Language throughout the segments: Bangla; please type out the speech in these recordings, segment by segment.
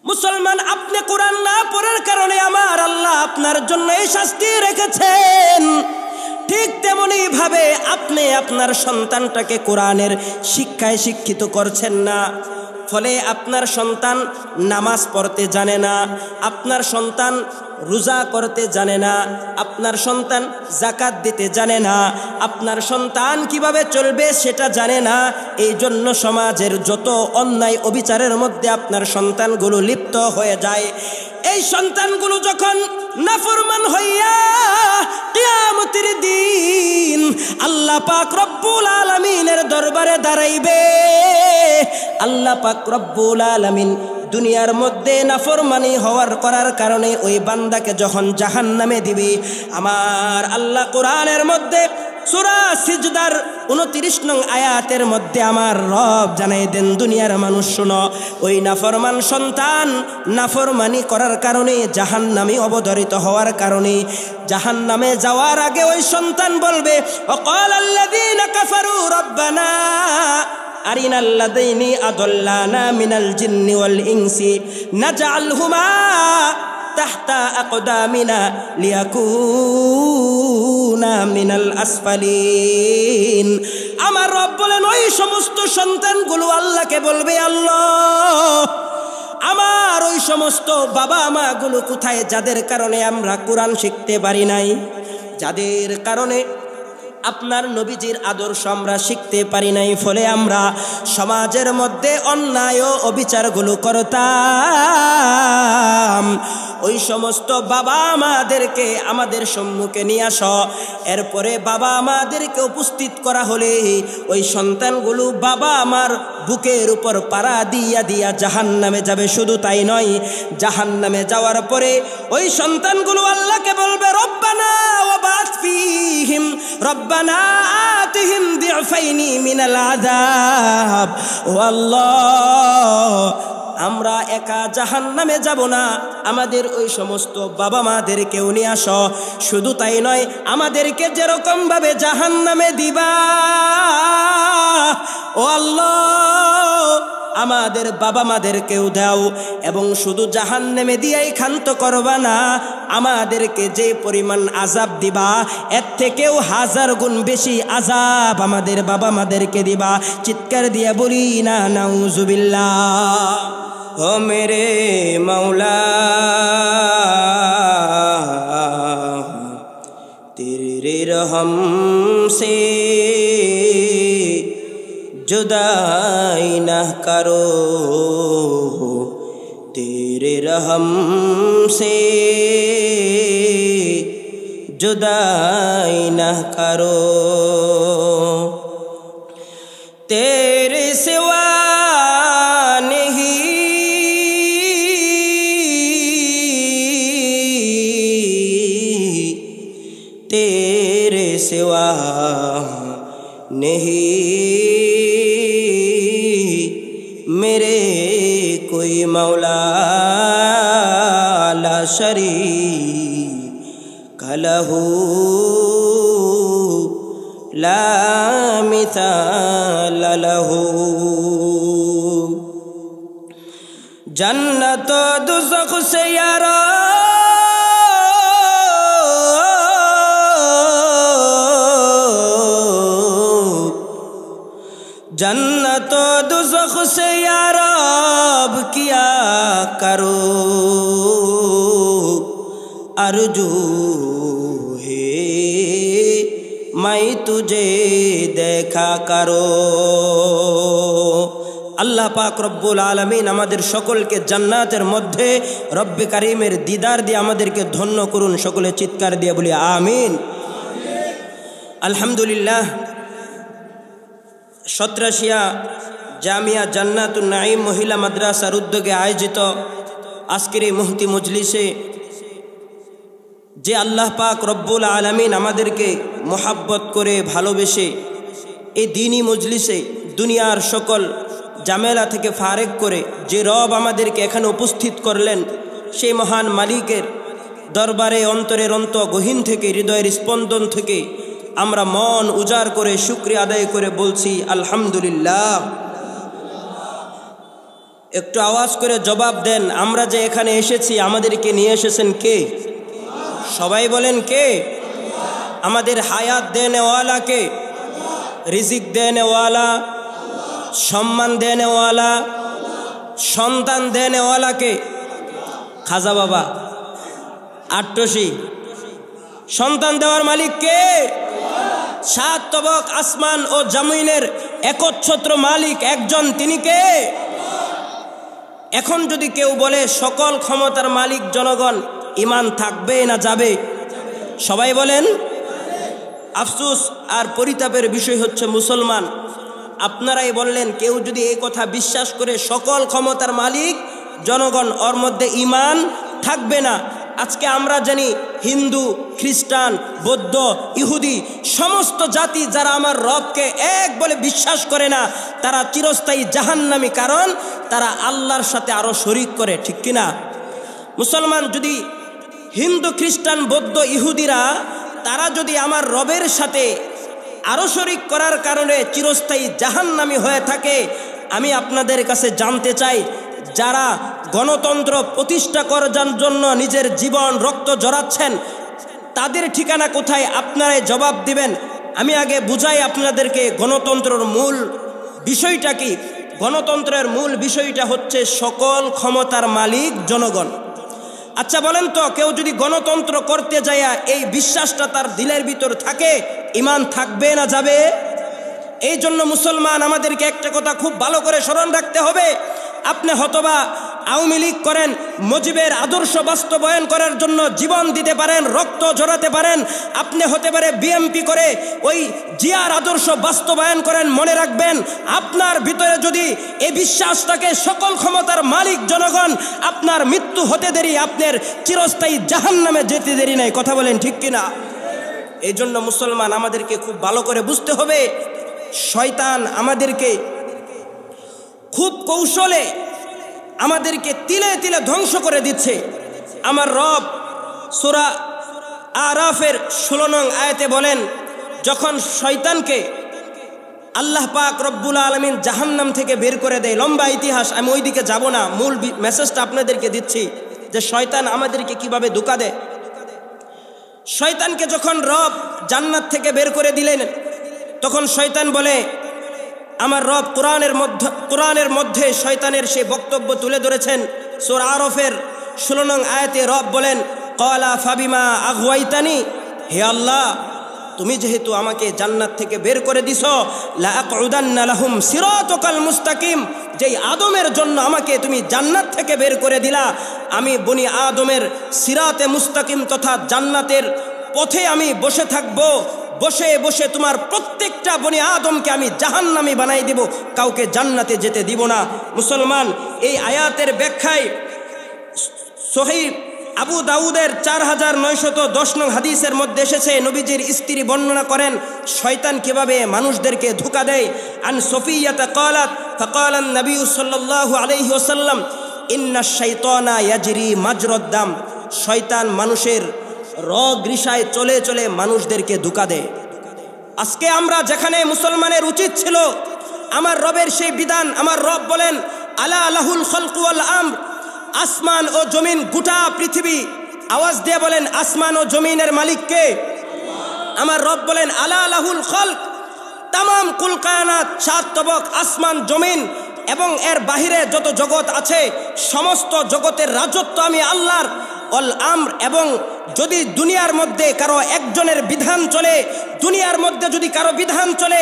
মুসলমান, আপনি কোরআন না পড়ার কারণে আমার আল্লাহ আপনার জন্য এই শাস্তি রেখেছেন। ঠিক তেমনি ভাবে আপনি আপনার সন্তানটাকে কোরআনের শিক্ষায় শিক্ষিত করছেন না, ফলে আপনার সন্তান নামাজ পড়তে জানে না, আপনার সন্তান রোজা করতে জানে না, আপনার সন্তান যাকাত দিতে জানে না, আপনার সন্তান কিভাবে চলবে সেটা জানে না। এই জন্য সমাজের যত অন্যায় অবিচারের মধ্যে আপনার সন্তানগুলো লিপ্ত হয়ে যায়। এই সন্তানগুলো যখন নাফরমান হইয়া কিয়ামতের দিন আল্লাহ পাক রব্বুল আলামিনের দরবারে দাঁড়াইবে, আল্লাহ পাক রব্বুল আলামিন দুনিয়ার মধ্যে নাফরমানি হওয়ার করার কারণে ওই বান্দাকে যখন জাহান্নামে দিবে, আমার আল্লাহ কোরআনের মধ্যে সূরা সিজদার 29 নং আয়াতের মধ্যে আমার রব জানাই দেন, দুনিয়ার মানুষ শোনো, ওই নাফরমান সন্তান নাফরমানি করার কারণে জাহান্নামে অবধারিত হওয়ার কারণে জাহান্নামে যাওয়ার আগে ওই সন্তান বলবে, ওয়াকালাল্লাযীনা কাফারু রব্বানা আরিনাল্লাযীনা আদাল্লানা মিনাল জিন্নি ওয়াল ইনসি নাজআলহুমা তাহতা আকদামিনা লিয়াকুনা মিনাল আসফালিন। আমার রব বলেন, ওই সমস্ত সন্তানগুলো আল্লাহকে বলবে, আল্লাহ আমার ওই সমস্ত বাবা মাগুলো কোথায়, যাদের কারণে আমরা কোরআন শিখতে পারি নাই, যাদের কারণে আপনার নবীজির আদর্শ আমরা শিখতে পারি নাই, ফলে আমরা সমাজের মধ্যে অন্যায় ও অবিচারগুলো করতাম। ওই সমস্ত বাবা মাদেরকে আমাদের সম্মুখে নিয়ে আসো। এরপরে বাবা মাদেরকে উপস্থিত করা হলে ওই সন্তানগুলো বাবা আমার বুকের উপর পাড়া দিয়া দিয়া জাহান্নামে যাবে। শুধু তাই নয়, জাহান্নামে যাওয়ার পরে ওই সন্তানগুলো আল্লাহকে বলবে, রব্বানা ওয়াবা'থ ফীহিম রব্বানা আতিহিম দি'ফাইনি মিনাল আযাব। ও আল্লাহ, আমরা একা জাহান্নামে যাব না, আমাদের ওই সমস্ত বাবা মাদেরকেও নিয়ে আসো। শুধু তাই নয়, আমাদেরকে যেরকম ভাবে জাহান্নামে দিবা, ও আল্লাহ আমাদের বাবা মাদেরকেও দাও। এবং শুধু জাহান্নামে দিয়েই ক্ষান্ত করবা না, আমাদেরকে যে পরিমাণ আযাব দিবা এর থেকেও 1000 গুণ বেশি আযাব আমাদের বাবা মাদেরকে দিবা। চিৎকার দিয়ে বলি না নাউজুবিল্লাহ। ও মেরে মৌলা তেরে রহম সে जुदाई न करो, तेरे रहम से जुदाई न करो, तेरे सिवा नहीं तेरे सिवा नहीं मेरे कोई मौला ला शरीक लहू ला मिसाल लहू। जन्नत दुज़ख से यारा जन्नत दुज़ख से या रब किया करो, अर्जू है मैं तुझे देखा करो। আল্লাহ পাক রব্বুল আলামিন আমাদের সকলকে জান্নাতের মধ্যে রব্বে কারীমের দিদার দিয়ে আমাদেরকে ধন্য করুন। সকলে চিৎকার দিয়ে বলি আমিন। আলহামদুলিল্লাহ। সত্রাশিয়া জামিয়া জান্নাতুন নাঈম মহিলা মাদ্রাসার উদ্যোগে আয়োজিত আজকের এই মুহতি মজলিসে যে আল্লাহ পাক রব্বুল আলামিন আমাদেরকে মোহাব্বত করে ভালোবেসে এই দ্বীনি মজলিসে দুনিয়ার সকল ঝামেলা থেকে ফারেক করে যে রব আমাদেরকে এখানে উপস্থিত করলেন, সেই মহান মালিকের দরবারে অন্তরের গহীন থেকে, হৃদয়ের স্পন্দন থেকে আমরা মন উজাড় করে শুকরিয়া আদায় করে বলছি আলহামদুলিল্লাহ। একটু আওয়াজ করে জবাব দেন, আমরা যে এখানে এসেছি আমাদেরকে নিয়ে এসেছেন কে? সবাই বলেন কে? আমাদের হায়াত দেনেওয়ালা কে? রিজিক দেনেওয়ালা, সম্মান দেনেওয়ালা, সন্তান দেনেওয়ালা কে? খাজা বাবা, আট্টসি। সন্তান দেওয়ার মালিক কে? সাত তবক আসমান ও জমিনের একচ্ছত্র মালিক একজন, তিনি কে? এখন যদি কেউ বলে সকল ক্ষমতার মালিক জনগণ, ঈমান থাকবে না যাবে? সবাই বলেন। আফসোস আর পরিতাপের বিষয় হচ্ছে মুসলমান, আপনারাই বললেন কেউ যদি এই কথা বিশ্বাস করে সকল ক্ষমতার মালিক জনগণ, ওর মধ্যে ঈমান থাকবে না। আজকে আমরা জানি হিন্দু, খ্রিস্টান, বৌদ্ধ, ইহুদি সমস্ত জাতি যারা আমার রবকে এক বলে বিশ্বাস করে না, তারা চিরস্থায়ী জাহান্নামী, কারণ তারা আল্লাহর সাথে আরো শরীক করে, ঠিক কিনা? মুসলমান যদি হিন্দু, খ্রিস্টান, বৌদ্ধ, ইহুদিরা তারা যদি আমার রবের সাথে আরো শরীক করার কারণে চিরস্থায়ী জাহান্নামী হয়ে থাকে, আমি আপনাদের কাছে জানতে চাই, যারা গণতন্ত্র প্রতিষ্ঠা করার জন্য নিজের জীবন রক্ত ঝরাচ্ছেন, তাদের ঠিকানা কোথায়? আপনারাই জবাব দিবেন। আমি আগে বুঝাই আপনাদেরকে গণতন্ত্রের মূল বিষয়টা কি। গণতন্ত্রের মূল বিষয়টা হচ্ছে সকল ক্ষমতার মালিক জনগণ। আচ্ছা বলেন তো, কেউ যদি গণতন্ত্র করতে যায় এই বিশ্বাসটা তার দিলের ভিতর থাকে, ঈমান থাকবে না যাবে? এই জন্য মুসলমান আমাদেরকে একটা কথা খুব ভালো করে স্মরণ রাখতে হবে। আপনি হতবা আওয়ামী লীগ করেন, মুজিবের আদর্শ বাস্তবায়ন করার জন্য জীবন দিতে পারেন, রক্ত ঝরাতে পারেন। আপনি হতে পারে বিএমপি করে ওই জিয়ার আদর্শ বাস্তবায়ন করেন। মনে রাখবেন, আপনার ভিতরে যদি এই বিশ্বাস থাকে সকল ক্ষমতার মালিক জনগণ, আপনার মৃত্যু হতে দেরি, আপনার চিরস্থায়ী জাহান্নামে যেতে দেরি নাই। কথা বলেন ঠিক কিনা? এই জন্য মুসলমান আমাদেরকে খুব ভালো করে বুঝতে হবে, শয়তান আমাদেরকে খুব কৌশলে আমাদেরকে তিলে তিলে ধ্বংস করে দিচ্ছে। আমার রব সূরা আরাফের 16 নং আয়াতে বলেন, যখন শয়তানকে আল্লাহ পাক রব্বুল আলামিন জাহান্নাম থেকে বের করে দেয়, লম্বা ইতিহাস, আমি ওই দিকে যাব না, মূল মেসেজটা আপনাদেরকে দিচ্ছি যে শয়তান আমাদেরকে কিভাবে ধোঁকা দেয়। শয়তানকে যখন রব জান্নাত থেকে বের করে দিলেন, তখন শয়তান বলে, আমার রব কোরআনের মধ্যে শয়তানের সেই বক্তব্য তুলে ধরেছেন। সূরা আরাফের 16 নং আয়াতে রব বলেন, ক্বালা ফাবিমা আগওয়াইতানি, হে আল্লাহ, তুমি যেহেতু আমাকে জান্নাত থেকে বের করে দিছো, লা আকউদান্না লাহুম সিরাতাকাল মুস্তাকিম, যেই আদমের জন্য আমাকে তুমি জান্নাত থেকে বের করে দিলা, আমি বনি আদমের সিরাতে মুস্তাকিম তথা জান্নাতের পথে আমি বসে থাকবো। বসে বসে তোমার প্রত্যেকটা বনি আদমকে আমি জাহান্নামী বানাই দিব, কাউকে জান্নাতে যেতে দিব না। মুসলমান, এই আয়াতের ব্যাখ্যায় সহিহ আবু দাউদের 4910 নং হাদিসের মধ্যে এসেছে, নবীজির স্ত্রী বর্ণনা করেন শয়তান কিভাবে মানুষদেরকে ধোঁকা দেয়। আন সফিয়াতা ক্বালাত ফাকালা নবী সাল্লাল্লাহু আলাইহি ওয়াসাল্লাম, ইন্নাশ শাইতানা ইয়াজরি মাজরাদ দাম, শয়তান মানুষের রগ রিসায় চলে চলে মানুষদেরকে ধোঁকা দেয়। আজকে আমরা যেখানে মুসলমানের উচিত ছিল আমার রবের সেই বিধান, আমার রব বলেন, আলা লাহুল খালকু ওয়াল আমর, আসমান ও জমিন, গোটা পৃথিবী, আওয়াজ দিয়ে বলেন আসমান ও জমিনের মালিক কে? আমার রব বলেন, আলা লাহুল খালক, তামাম কুল কায়নাত, সাত তবক আসমান জমিন এবং এর বাহিরে যত জগৎ আছে সমস্ত জগতের রাজত্ব আমি আল্লাহর। অল আমর, এবং যদি দুনিয়ার মধ্যে কারো একজনের বিধান চলে, দুনিয়ার মধ্যে যদি কারো বিধান চলে,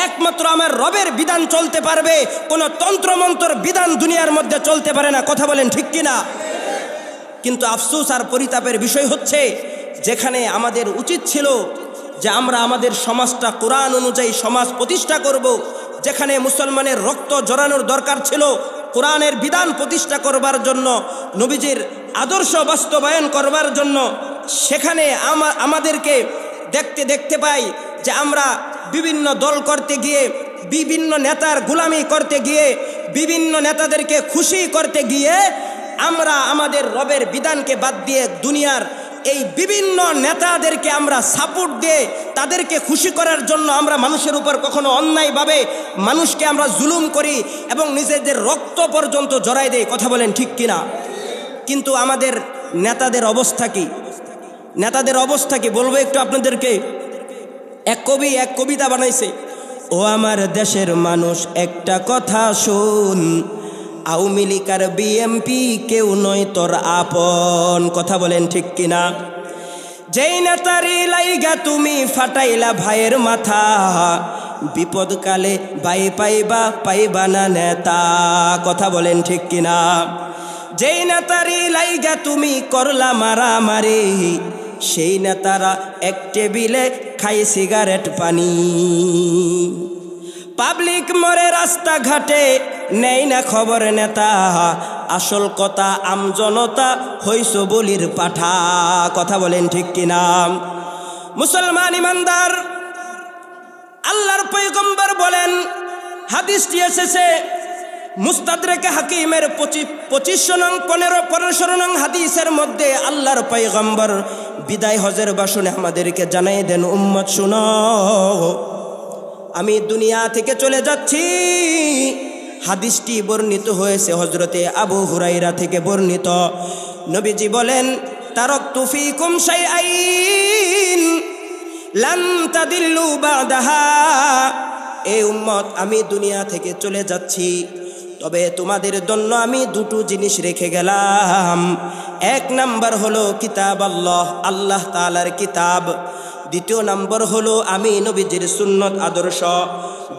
একমাত্র আমার রবের বিধান চলতে পারবে, কোনো তন্ত্রমন্ত্র বিধান দুনিয়ার মধ্যে চলতে পারে না। কথা বলেন ঠিক কিনা? কিন্তু আফসোস আর পরিতাপের বিষয় হচ্ছে, যেখানে আমাদের উচিত ছিল যে আমরা আমাদের সমাজটা কোরআন অনুযায়ী সমাজ প্রতিষ্ঠা করব, যেখানে মুসলমানের রক্ত জড়ানোর দরকার ছিল কোরআনের বিধান প্রতিষ্ঠা করবার জন্য, নবীজির আদর্শ বাস্তবায়ন করবার জন্য, সেখানে আমাদেরকে দেখতে পাই যে আমরা বিভিন্ন দল করতে গিয়ে, বিভিন্ন নেতার গোলামি করতে গিয়ে, বিভিন্ন নেতাদেরকে খুশি করতে গিয়ে আমরা আমাদের রবের বিধানকে বাদ দিয়ে দুনিয়ার এই বিভিন্ন নেতাদেরকে আমরা সাপোর্ট দিয়ে তাদেরকে খুশি করার জন্য আমরা মানুষের উপর কখনো অন্যায়ভাবে মানুষকে আমরা জুলুম করি এবং নিজেদের রক্ত পর্যন্ত জড়াই দেই। কথা বলেন ঠিক কিনা? কিন্তু আমাদের নেতাদের অবস্থা কি? নেতাদের অবস্থা কি বলবো একটু আপনাদেরকে। এক কবি এক কবিতা বানাইছে, ও আমার দেশের মানুষ একটা কথা শুন, আওয়ামী লীগ আর বিএমপি কেউ নয় তোর আপন। কথা বলেন ঠিক কিনা? যেই নেতারি লাইগা তুমি ফাটাইলা ভাইয়ের মাথা, বিপদকালে ভাই পাইবা না নেতা। কথা বলেন ঠিক কিনা? যেই নেতারি লাইগা তুমি করলা মারামারি, সেই নেতারা এক টেবিলে খাই সিগারেট পানি। পাবলিক মরে রাস্তাঘাটে নেই না খবর নেতা, আসল কথা আমজনতা হইছ বলির পাঠা। কথা বলেন ঠিক কিনা? মুসলমান ইমানদার, আল্লাহর পয়গম্বর বলেন, হাদিসটি এসেছে মুস্তাদরেকে হাকিমের 15 নং হাদিসের মধ্যে। আল্লাহর পয়গম্বর বিদায় হজের ভাষণে আমাদেরকে জানাই দেন, উম্মত শুনো, আমি দুনিয়া থেকে চলে যাচ্ছি। হাদিসটি বর্ণিত হয়েছে হযরতে আবু হুরায়রা থেকে বর্ণিত। নবীজি বলেন, তারাকতু ফীকুম শাইআইন লান তাদিল্লু বাদাহা। এই উম্মত, আমি দুনিয়া থেকে চলে যাচ্ছি, তবে তোমাদের জন্য আমি দুটো জিনিস রেখে গেলাম। এক নাম্বার হলো কিতাব আল্লাহ, আল্লাহ তাআলার কিতাব। দ্বিতীয় নাম্বার হলো আমি নবীজির সুন্নত আদর্শ।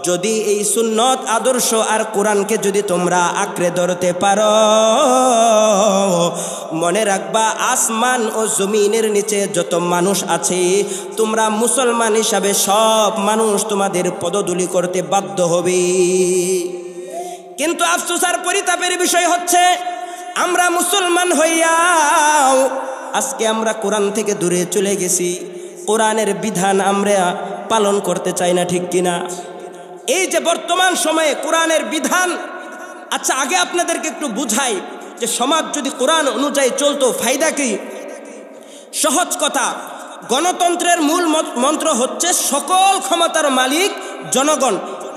যদি এই সুন্নত আদর্শ আর কোরআনকে যদি তোমরা আঁকড়ে ধরতে পারো, মনে রাখবা আসমান ও জমিনের নিচে যত মানুষ আছে, তোমরা মুসলমান হিসাবে সব মানুষ তোমাদের পদধূলি করতে বাধ্য হবে। কিন্তু আফসোস আর পরিতাপের বিষয় হচ্ছে, আমরা মুসলমান হইয়াও আজকে আমরা কোরআন থেকে দূরে চলে গেছি। কোরআনের বিধান আমরা পালন করতে চাই না, ঠিক কিনা? এই যে বর্তমান সময়ে কোরআনের বিধান, আচ্ছা আগে আপনাদেরকে একটু বুঝাই যে সমাজ যদি কোরআন অনুযায়ী চলতো ফায়দা কি? সহজ কথা, গণতন্ত্রের মূল মন্ত্র হচ্ছে সকল ক্ষমতার মালিক জনগণ।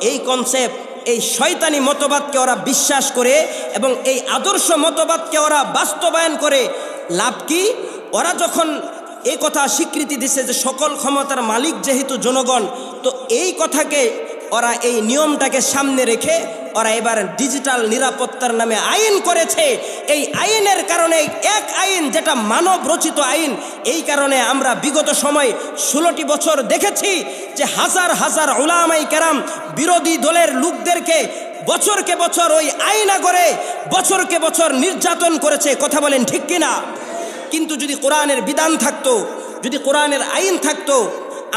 এই কনসেপ্ট, এই শয়তানি মতবাদকে ওরা বিশ্বাস করে এবং এই আদর্শ মতবাদকে ওরা বাস্তবায়ন করে। লাভ কি? ওরা যখন এই কথা স্বীকৃতি দিছে যে সকল ক্ষমতার মালিক যেহেতু জনগণ, তো এই কথাকে ওরা, এই নিয়মটাকে সামনে রেখে ওরা এবার ডিজিটাল নিরাপত্তার নামে আইন করেছে। এই আইনের কারণে, এক আইন যেটা মানব রচিত আইন, এই কারণে আমরা বিগত সময় 16টি বছর দেখেছি যে হাজার হাজার উলামায়ে কেরাম বিরোধী দলের লোকদেরকে বছরকে বছর ওই আইনা করে বছরকে বছর নির্যাতন করেছে। কথা বলেন ঠিক কিনা? কিন্তু যদি কোরআনের বিধান থাকতো, যদি কোরআনের আইন থাকতো,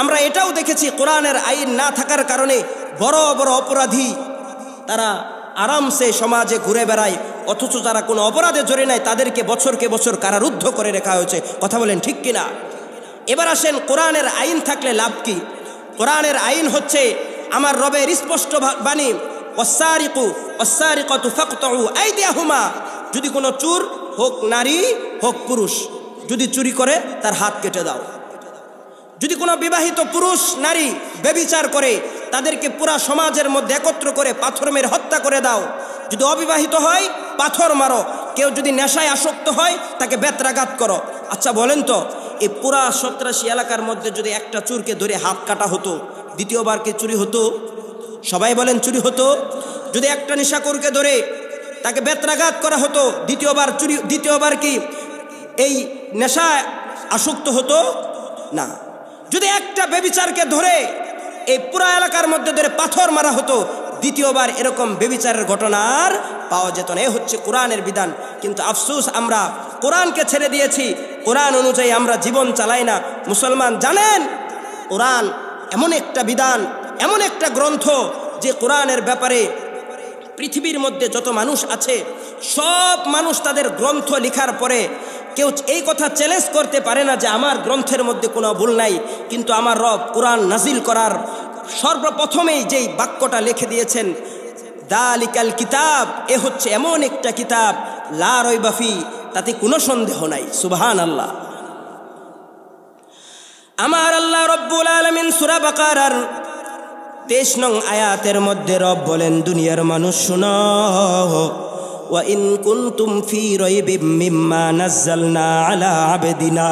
আমরা এটাও দেখেছি কোরআনের আইন না থাকার কারণে বড় বড় অপরাধী তারা আরামসে সমাজে ঘুরে বেড়ায়, অথচ যারা কোনো অপরাধে জড়িয়ে নাই তাদেরকে বছরকে বছর কারারুদ্ধ করে রাখা হয়েছে। কথা বলেন ঠিক কিনা? এবার আসেন, কোরআনের আইন থাকলে লাভ কি? কোরআনের আইন হচ্ছে আমার রবের স্পষ্ট বাণী, ওয়াসসারিকু ওয়াসসারিকাতু ফাকতাউ আইদিয়াহুমা। যদি কোনো চোর, হোক নারী হোক পুরুষ, যদি চুরি করে তার হাত কেটে দাও। যদি কোনো বিবাহিত পুরুষ নারী ব্যভিচার করে, তাদেরকে পুরা সমাজের মধ্যে একত্র করে পাথর মেরে হত্যা করে দাও। যদি অবিবাহিত হয় পাথর মারো, কেউ যদি নেশায় আসক্ত হয় তাকে বেত্রাঘাত করো। আচ্ছা বলেন তো, এই পুরা 87 এলাকার মধ্যে যদি একটা চোরকে ধরে হাত কাটা হতো, দ্বিতীয়বার কি চুরি হতো? সবাই বলেন চুরি হতো? যদি একটা নেশাখোরকে ধরে তাকে বেত্রাঘাত করা হতো, দ্বিতীয়বার কি এই নেশায় আসক্ত হতো? না। যদি একটা ব্যভিচারকে ধরে এই পুরা এলাকার মধ্যে ধরে পাথর মারা হতো, দ্বিতীয়বার এরকম ব্যভিচারের ঘটনা আর পাওয়া যেত না। এ হচ্ছে কোরআনের বিধান। কিন্তু আফসোস, আমরা কোরআনকে ছেড়ে দিয়েছি, কোরআন অনুযায়ী আমরা জীবন চালাই না। মুসলমান জানেন, কোরআন এমন একটা বিধান, এমন একটা গ্রন্থ যে কোরআনের ব্যাপারে পৃথিবীর মধ্যে যত মানুষ আছে সব মানুষ তাদের গ্রন্থ লেখার পরে কেউ এই কথা চ্যালেঞ্জ করতে পারে না যে আমার গ্রন্থের মধ্যে কোনো ভুল নাই। কিন্তু আমার রব কোরআন নাজিল করার সর্বপ্রথমেই যেই বাক্যটা লিখে দিয়েছেন, দালিকাল কিতাব, এ হচ্ছে এমন একটা কিতাব, লা রাইবা ফি, তাতে কোনো সন্দেহ নাই। সুবহানাল্লাহ। আমার আল্লাহ রব্বুল আলামিন সূরা বাকারার 23 নং আয়াতের মধ্যে রব বলেন, দুনিয়ার মানুষ শুনো, ওয়া ইন কুনতুম ফি রাইবিম মিম্মা নাযালনা আলা আবদিনা।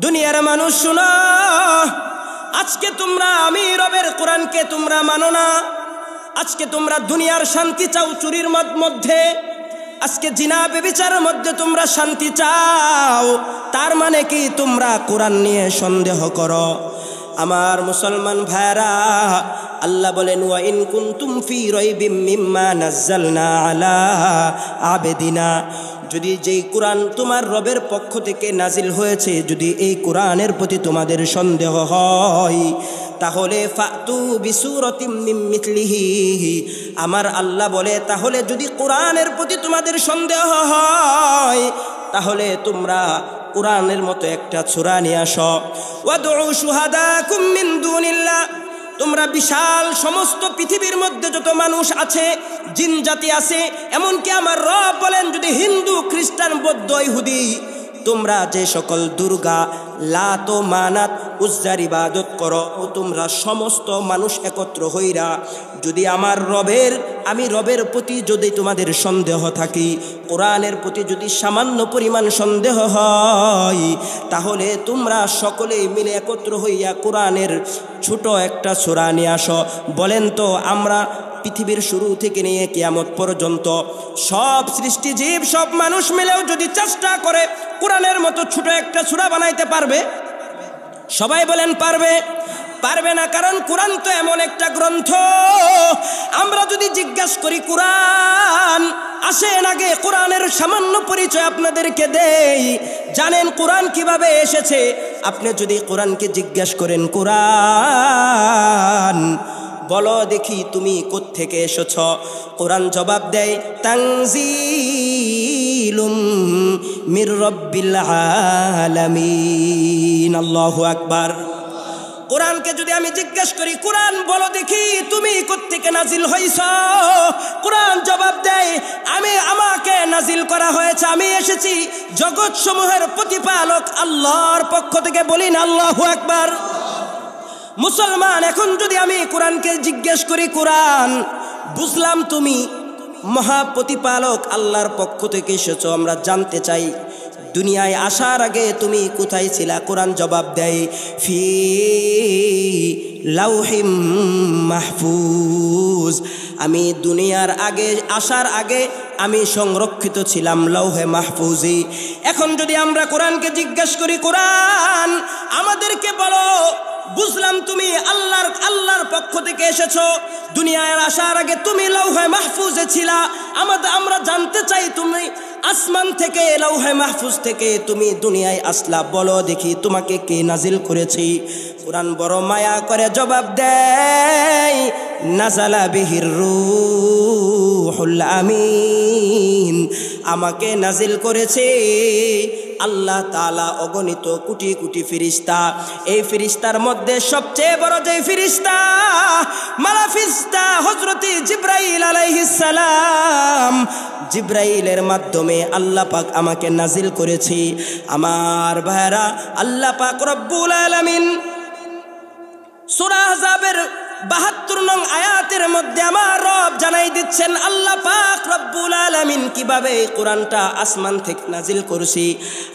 দুনিয়ার মানুষ শুনো, আজকে তোমরা আমি রবের কোরআনকে তোমরা মানো না। আজকে তোমরা দুনিয়ার শান্তি চাও চুরির মধ্যে, আজকে জিনা ব্যভিচারের মধ্যে তোমরা শান্তি চাও। তার মানে কি তোমরা কোরআন নিয়ে সন্দেহ করো? আমার মুসলমান ভাইরা, আল্লাহ বলেন, ওয়া ইন কুনতুম ফি রাইবিম মিম্মা নাযালনা আলা আবদিনা। যদি যেই কোরআন তোমার রবের পক্ষ থেকে নাজিল হয়েছে, যদি এই কোরআনের প্রতি তোমাদের সন্দেহ হয়, তাহলে ফাতু বিসূরাতিম মিন মিথলিহি। আমার আল্লাহ বলে, তাহলে যদি কোরআনের প্রতি তোমাদের সন্দেহ হয়, তাহলে তোমরা কোরআনের মতো একটা সূরা নিয়ে আসো। ওয়াদউ শুহাদাকুম মিন দুনিল্লাহ। তোমরা বিশাল সমস্ত পৃথিবীর মধ্যে যত মানুষ আছে, জিন জাতি আছে, এমনকি আমার রব বলেন, যদি হিন্দু, খ্রিস্টান, বৌদ্ধ, ইহুদি, তোমরা যে সকল দুর্গা, লাত, মানাত, উজ্জার ইবাদত করো, ও তোমরা সমস্ত মানুষ একত্র হইরা যদি আমি রবের প্রতি যদি তোমাদের সন্দেহ থাকি, কোরআনের প্রতি যদি সামান্য পরিমাণ সন্দেহ হয়, তাহলে তোমরা সকলেই মিলে একত্র হইয়া কোরআনের ছোট একটা সূরা নিয়ে আসো। বলেন তো, আমরা পৃথিবীর শুরু থেকে নিয়ে কিয়ামত পর্যন্ত সব সৃষ্টিজীব, সব মানুষ মিলেও যদি চেষ্টা করে কোরআনের মতো ছোট একটা সূরা বানাইতে পারবে? সবাই বলেন পারবে? পারবে না। কারণ কোরআন তো এমন একটা গ্রন্থ, আমরা যদি জিজ্ঞাসা করি কোরআন আসেন আগে, কোরআনের সামান্য পরিচয় আপনাদেরকে দেই। জানেন কোরআন কিভাবে এসেছে? আপনি যদি কোরআনকে জিজ্ঞাসা করেন, কোরআন বলো দেখি তুমি কোত্থেকে এসেছ, কোরআন জবাব দেয়, তানজিলুম মির রাব্বিল আলামিন। আল্লাহু আকবার। কোরআনকে যদি আমি জিজ্ঞেস করি, কোরআন বলো দেখি তুমি কোত্থেকে নাজিল হইছ, কোরআন জবাব দেয়, আমাকে নাজিল করা হয়েছে, আমি এসেছি জগৎ সমূহের প্রতিপালক আল্লাহর পক্ষ থেকে। বলিন আল্লাহু আকবার। মুসলমান, এখন যদি আমি কোরআনকে জিজ্ঞেস করি, কোরআন বুঝলাম তুমি মহাপ্রতিপালক আল্লাহর পক্ষ থেকে এসেছো, আমরা জানতে চাই দুনিয়ায় আসার আগে তুমি কোথায় ছিলা? কোরআন জবাব দেয়, ফি লাউহিম মাহফুজ। আমি দুনিয়ার আসার আগে আমি সংরক্ষিত ছিলাম লৌহে মাহফুজি। এখন যদি আমরা কোরআনকে জিজ্ঞেস করি, কোরআন আমাদেরকে বলো, বুঝলাম তুমি আল্লাহর পক্ষ থেকে এসেছো, দুনিয়ায় আসার আগে তুমি লৌহে মাহফুজে ছিলা, আমরা জানতে চাই তুমি আসমান থেকে, লৌহে মাহফুজ থেকে তুমি দুনিয়ায় আসলা, বলো দেখি তোমাকে কে নাজিল করেছি? কোরআন বড় মায়া করে জবাব দেয়, নাজালা বিহির রূহুল আমিন। আমাকে নাজিল করেছে আল্লাহ তাআলা অগণিত কোটি কোটি ফেরেশতা। এই ফেরেশতার মধ্যে সবচেয়ে বড় যে ফেরেশতা, মালাফিস্তা, হযরতে জিবরাইল আলাইহিস সালাম, জিবরাইলের মাধ্যমে আল্লাহ পাক আমাকে নাজিল করেছি। আমার ভাইরা, আল্লাহ পাক রব্বুল আলামিন সূরা আহজাবের 72 নং আয়াতের মধ্যে আমার রব জানাই দিচ্ছেন, আল্লাহ পাক রব্বুল আলামিন কিভাবে এই কোরআনটা আসমান থেকে নাজিল করছি।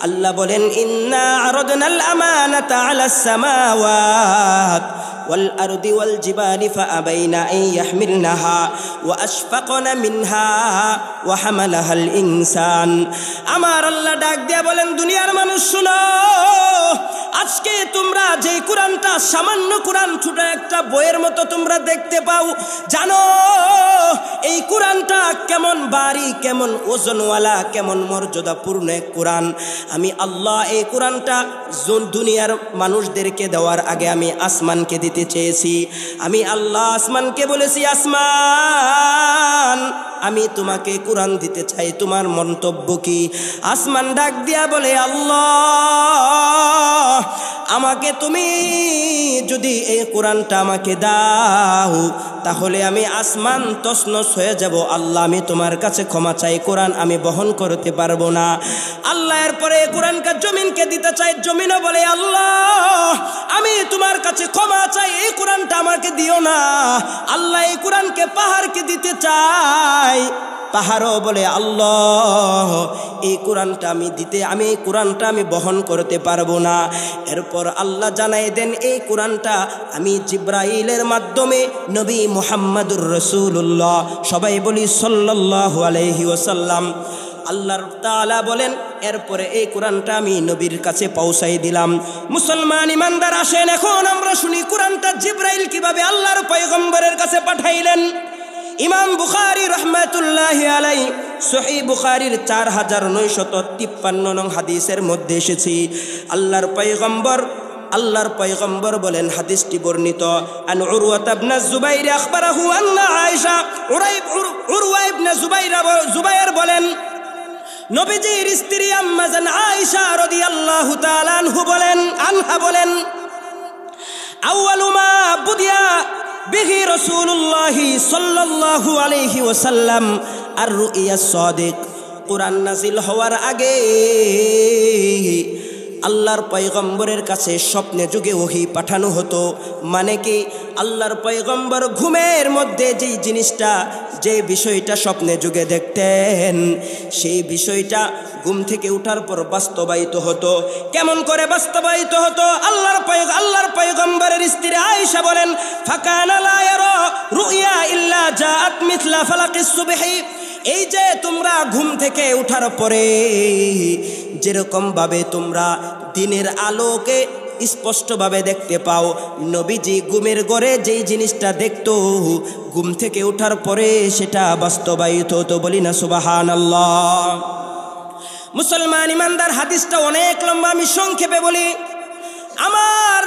আল্লাহ বলেন, ইন্না আরাদনাল আমানাতা আলাস সামাওয়াত ওয়াল আরদি ওয়াল জিবালি ফাআবাইনা আন ইয়াহমিলনাহা ওয়া আশফাকনা মিনহা ওয়া হামালাহাল ইনসান। আমার আল্লাহ ডাক দিয়ে বলেন, দুনিয়ার মানুষ শুনো, আজকে তোমরা যে কোরআনটা সামান্য কোরআন, ছোট একটা বইয়ের মতো তোমরা দেখতে পাও, জানো এই কোরআনটা কেমন ভারী, কেমন ওজনওয়ালা, কেমন মর্যাদাপূর্ণ এক কোরআন। আমি আল্লাহ এই কোরআনটা দুনিয়ার মানুষদেরকে দেওয়ার আগে আমি আসমানকে দিতে চেয়েছি। আমি আল্লাহ আসমানকে বলেছি, আসমান আমি তোমাকে কোরআন দিতে চাই, তোমার মন্তব্য কি? আসমান ডাক দিয়া বলে, আল্লাহ আমাকে তুমি যদি এই কোরআনটা আমাকে দাও তাহলে আমি আসমান তছনছ হয়ে যাব। আল্লাহ আমি তোমার কাছে ক্ষমা চাই, কোরআন আমি বহন করতে পারবো না। আল্লাহ এরপরে কোরআনকে জমিনকে দিতে চাই, জমিনও বলে, আল্লাহ আমি তোমার কাছে ক্ষমা চাই, এই কোরআনটা আমাকে দিও না। আল্লাহ এই কোরআনকে পাহাড়কে দিতে চাই, পাহাড়ও বলে, আল্লাহ এই কোরআনটা আমি এই কোরআনটা আমি বহন করতে পারবো না। এরপর আল্লাহ জানাই দেন এই কোরআনটা আমি জিব্রাইলের মাধ্যমে নবী মুহাম্মদুর রাসূলুল্লাহ, সবাই বলি সাল্লাল্লাহু আলাইহি ওয়াসাল্লাম, আল্লাহ তাআলা বলেন এরপরে এই কোরআনটা আমি নবীর কাছে পৌঁছাই দিলাম। মুসলমান ইমানদার আসেন এখন আমরা শুনি কোরআনটা জিব্রাইল কিভাবে আল্লাহর পয়গম্বরের কাছে পাঠাইলেন। ইমাম বুখারী রাহমাতুল্লাহি আলাইহি সহিহ বুখারীর 4953 নং হাদিসের মধ্যে এসেছে, আল্লাহর পয়গম্বর বলেন, হাদিসটি বর্ণিত আন উরওয়া ইবনে যুবাইর আখবরাহু আন্না আয়েশা, উরওয়া ইবনে যুবাইর বলেন নবীজির স্ত্রী আম্মা জান আয়েশা রাদিয়াল্লাহু তাআলা আনহা বলেন আউয়ালু মা বুদিয়া বিহি রাসূলুল্লাহ সাল্লাল্লাহু আলাইহি ওয়াসাল্লাম আর রুইয়া সাদিক। কোরআন নাজিল হওয়ার আগে আল্লাহর পয়গম্বরের কাছে স্বপ্নে যুগে ওহী পাঠানো হতো। মানে কি, আল্লাহর পয়গম্বর ঘুমের মধ্যে যেই জিনিসটা যে বিষয়টা স্বপ্নে যুগে দেখতেন সেই বিষয়টা ঘুম থেকে ওঠার পর বাস্তবায়িত হতো। কেমন করে বাস্তবায়িত হতো? আল্লাহর পয়গম্বরের স্ত্রী আয়েশা বলেন, ফাকানা লা ইয়ারা রুইয়া ইল্লা জাআত মিথলা ফালাকিস সুবহি। এই যে তোমরা ঘুম থেকে ওঠার পরে যেরকম ভাবে তোমরা দিনের আলোকে স্পষ্টভাবে দেখতে পাও, নবীজি ঘুমের ঘরে যেই জিনিসটা দেখতো ঘুম থেকে ওঠার পরে সেটা বাস্তবায়িত হতো। বলি না সুবহানাল্লাহ। মুসলমান ইমানদার, হাদিসটা অনেক লম্বা, আমি সংক্ষেপে বলি। আমার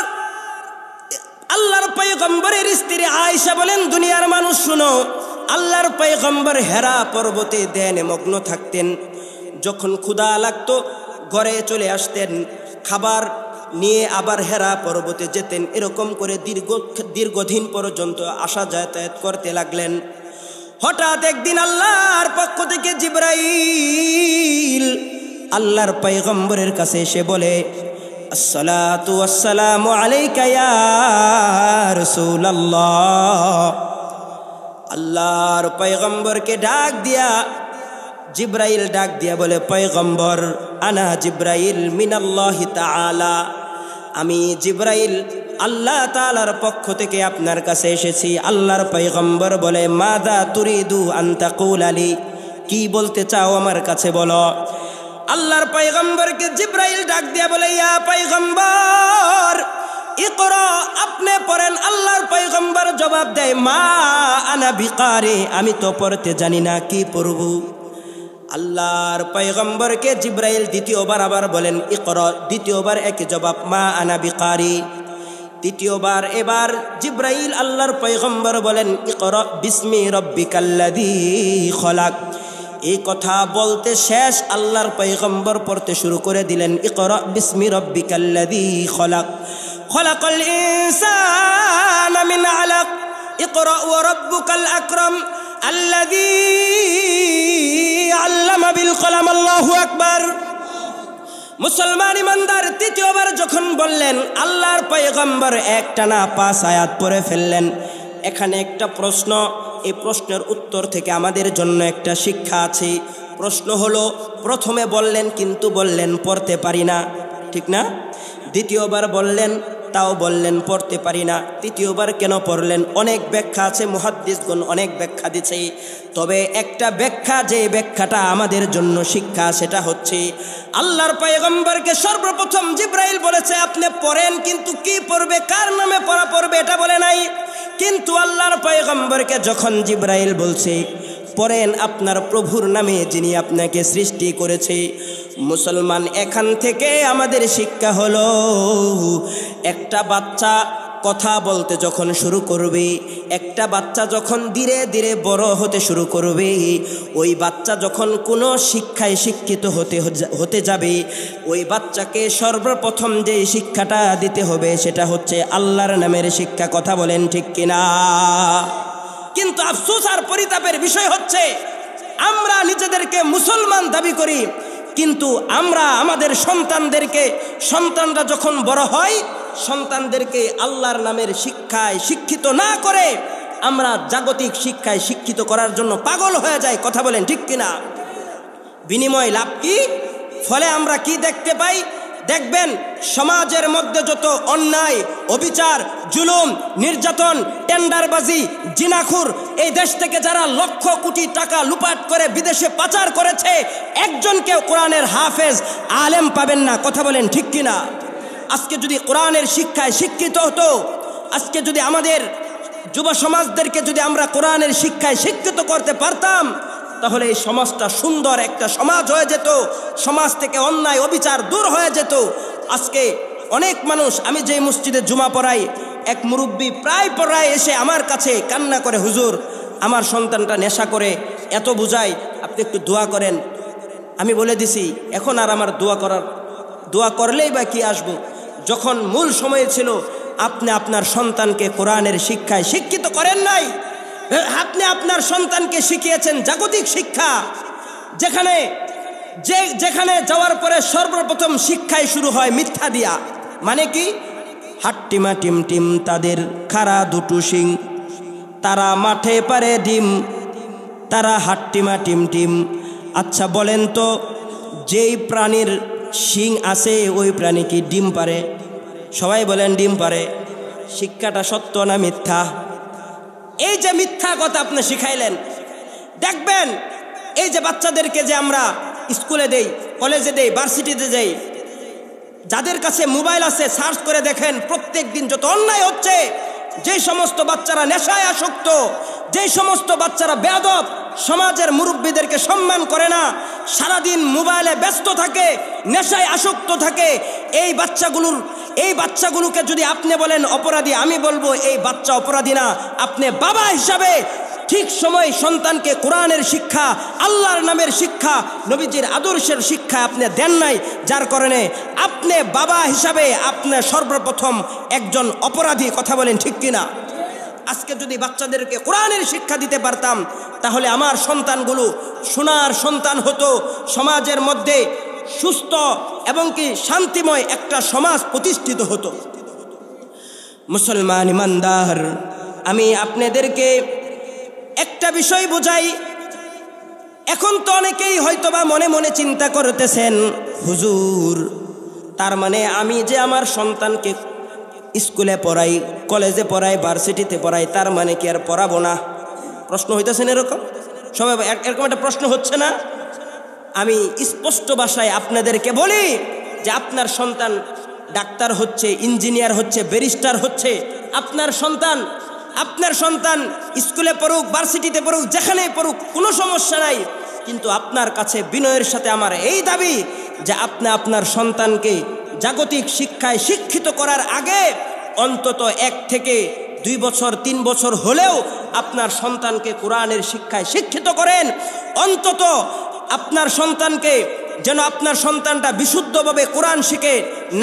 আল্লাহর পয়গম্বরের স্ত্রী আয়েশা বলেন, দুনিয়ার মানুষ শুনো, আল্লাহর পয়গম্বর হেরা পর্বতে ধ্যানে মগ্ন থাকতেন। যখন ক্ষুধা লাগতো ঘরে চলে আসতেন, খাবার নিয়ে আবার হেরা পর্বতে যেতেন। এরকম করে দীর্ঘদিন পর্যন্ত আসা যাতায়াত করতে লাগলেন। হঠাৎ একদিন আল্লাহর পক্ষ থেকে জিবরাইল আল্লাহর পয়গম্বরের কাছে এসে বলে, আসসালাতু ওয়াসসালামু আলাইকা ইয়া রাসূলুল্লাহ। আল্লাহর পয়গম্বরকে জিব্রাইল ডাক দিয়া বলে, পয়গম্বর আনা জিব্রাইল মিনাল্লাহি তাআলা, আমি জিব্রাইল আল্লাহ তাআলার পক্ষ থেকে আপনার কাছে এসেছি। আল্লাহর পয়গম্বর বলে, মাযা তুরিদু আন তাকুলা লি, কি বলতে চাও আমার কাছে বলো। আল্লাহর পয়গম্বরকে জিব্রাইল ডাক দিয়া বলে, ইয়া পয়গম্বর ইকরা, আপনি পড়েন। আল্লাহর পয়গম্বর জবাব দেয়, মা আনা বিকারি, আমি তো পড়তে জানি না, কি পড়ব। আল্লাহর পয়গম্বরকে জিব্রাইল দ্বিতীয়বার আবার বলেন ইকরা, দ্বিতীয়বার একই জবাব, মা আনা বিকারি। তৃতীয়বার এবার জিব্রাইল আল্লাহর পয়গম্বর বলেন, ইকরা বিসমি রব্বিকাল্লাযী খলাক। এই কথা বলতে শেষ আল্লাহর পয়গম্বর পড়তে শুরু করে দিলেন, ইকরা বিসমি রব্বিকাল্লাযী খলাক, খলাকাল ইনসানা মিন আলাক, ইকরা ওয়া রাব্বুকাল আকরাম আল্লাযী আল্লামা বিল কলম। আল্লাহু আকবার। মুসলমান ইমানদার, তৃতীয়বার যখন বললেন আল্লাহর পয়গম্বর একটানা 5 আয়াত পড়ে ফেললেন। এখানে একটা প্রশ্ন, এই প্রশ্নের উত্তর থেকে আমাদের জন্য একটা শিক্ষা আছে। প্রশ্ন হলো, প্রথমে বললেন কিন্তু বললেন পড়তে পারি না, ঠিক না? দ্বিতীয়বার বললেন, তাও বললেন পড়তে পারি না। তৃতীয়বার কেন পড়লেন? অনেক ব্যাখ্যা আছে, মুহাদ্দিসগণ অনেক ব্যাখ্যা দিচ্ছে। তবে একটা ব্যাখ্যা, যে ব্যাখ্যাটা আমাদের জন্য শিক্ষা, সেটা হচ্ছে আল্লাহর পয়গম্বরকে সর্বপ্রথম জিব্রাইল বলেছে আপনি পড়েন, কিন্তু কি পড়বে, কার নামে পড়া পড়বে এটা বলে নাই। কিন্তু আল্লাহর পয়গম্বরকে যখন জিব্রাইল বলছে পড়েন আপনার প্রভুর নামে যিনি আপনাকে সৃষ্টি করেছে, মুসলমান এখান থেকে আমাদের শিক্ষা হলো, একটা বাচ্চা কথা বলতে যখন শুরু করবে, একটা বাচ্চা যখন ধীরে ধীরে বড় হতে শুরু করবে, ওই বাচ্চা যখন কোনো শিক্ষায় শিক্ষিত হতে যাবে, ওই বাচ্চাকে সর্বপ্রথম যে শিক্ষাটা দিতে হবে সেটা হচ্ছে আল্লাহর নামের শিক্ষা। কথা বলেন ঠিক কিনা? কিন্তু আফসোস আর পরিতাপের বিষয় হচ্ছে, আমরা নিজেদেরকে মুসলমান দাবি করি, কিন্তু আমরা আমাদের সন্তানরা যখন বড় হয়, সন্তানদেরকে আল্লাহর নামের শিক্ষায় শিক্ষিত না করে আমরা জাগতিক শিক্ষায় শিক্ষিত করার জন্য পাগল হয়ে যাই। কথা বলেন ঠিক কিনা? বিনিময় লাভ কি? ফলে আমরা কি দেখতে পাই? দেখবেন সমাজের মধ্যে যত অন্যায়, অবিচার, জুলুম, নির্যাতন, টেন্ডারবাজি, জিনাখুর, এই দেশ থেকে যারা লক্ষ কোটি টাকা লুপাট করে বিদেশে পাচার করেছে, একজনকেও কোরআনের হাফেজ আলেম পাবেন না। কথা বলেন ঠিক কিনা? আজকে যদি কোরআনের শিক্ষায় শিক্ষিত হতো, আজকে যদি আমাদের যুব সমাজদেরকে যদি আমরা কোরআনের শিক্ষায় শিক্ষিত করতে পারতাম, তাহলে এই সমাজটা সুন্দর একটা সমাজ হয়ে যেত, সমাজ থেকে অন্যায় অবিচার দূর হয়ে যেত। আজকে অনেক মানুষ, আমি যেই মসজিদে জুমা পড়াই, এক মুরব্বী প্রায় এসে আমার কাছে কান্না করে, হুজুর আমার সন্তানটা নেশা করে, এত বুঝাই, আপনি একটু দোয়া করেন। আমি বলে দিছি, এখন আর আমার দোয়া করলেই বা কি আসবো? যখন মূল সময় ছিল, আপনি আপনার সন্তানকে কোরআনের শিক্ষায় শিক্ষিত করেন নাই, আপনি আপনার সন্তানকে শিখিয়েছেন জাগতিক শিক্ষা, যেখানে যাওয়ার পরে সর্বপ্রথম শিক্ষায় শুরু হয় মিথ্যা দিয়া। মানে কি? হাট্টিমা টিম টিম তাদের খাড়া দুটো শিং, তারা মাঠে পারে ডিম, তারা হাট্টিমা টিম টিম। আচ্ছা বলেন তো, যেই প্রাণীর শিং আছে ওই প্রাণী কি ডিম পারে? সবাই বলেন ডিম পারে। শিক্ষাটা সত্য না মিথ্যা? এই যে মিথ্যা কথা আপনি শিখাইলেন, দেখবেন এই যে বাচ্চাদেরকে যে আমরা স্কুলে দেই, কলেজে দেই, ভার্সিটিতে যাই, যাদের কাছে মোবাইল আছে সার্চ করে দেখেন, প্রত্যেক দিন যত অন্যায় হচ্ছে, যে সমস্ত বাচ্চারা নেশায় আসক্ত, যে সমস্ত বাচ্চারা বেয়াদব, সমাজের মুরব্বীদেরকে সম্মান করে না, সারাদিন মোবাইলে ব্যস্ত থাকে, নেশায় আসক্ত থাকে, এই বাচ্চাগুলোকে যদি আপনি বলেন অপরাধী, আমি বলবো এই বাচ্চা অপরাধী না। আপনি বাবা হিসাবে ঠিক সময় সন্তানকে কোরআনের শিক্ষা, আল্লাহর নামের শিক্ষা, নবীজির আদর্শের শিক্ষা আপনি দেন নাই, যার কারণে আপনি বাবা হিসাবে আপনি সর্বপ্রথম একজন অপরাধী। কথা বলেন ঠিক কিনা? আজকে যদি বাচ্চাদেরকে কোরআনের শিক্ষা দিতে পারতাম, তাহলে আমার সন্তানগুলো সোনার সন্তান হতো, সমাজের মধ্যে সুস্থ এবং কি শান্তিময় একটা সমাজ প্রতিষ্ঠিত হতো। মুসলমান ইমানদার, আমি আপনাদেরকে একটা বিষয় বোঝাই। এখন তো অনেকেই হয়তোবা মনে মনে চিন্তা করতেছেন, হুজুর তার মানে আমি যে আমার সন্তানকে স্কুলে পড়াই, কলেজে পড়াই, ভার্সিটিতে পড়াই, তার মানে কি আর পড়াবো না? প্রশ্ন হইতেছেন এরকম? সবাই এরকম একটা প্রশ্ন হচ্ছে না? আমি স্পষ্ট ভাষায় আপনাদেরকে বলি যে আপনার সন্তান ডাক্তার হচ্ছে, ইঞ্জিনিয়ার হচ্ছে, ব্যারিস্টার হচ্ছে, আপনার সন্তান স্কুলে পড়ুক, ভার্সিটিতে পড়ুক, যেখানেই পড়ুক, কোনো সমস্যা নাই। কিন্তু আপনার কাছে বিনয়ের সাথে আমার এই দাবি যে আপনি আপনার সন্তানকে জাগতিক শিক্ষায় শিক্ষিত করার আগে অন্তত 1 থেকে 2 বছর 3 বছর হলেও আপনার সন্তানকে কোরআনের শিক্ষায় শিক্ষিত করেন। অন্তত আপনার সন্তানকে যেন আপনার সন্তানটা বিশুদ্ধভাবে কোরআন শিখে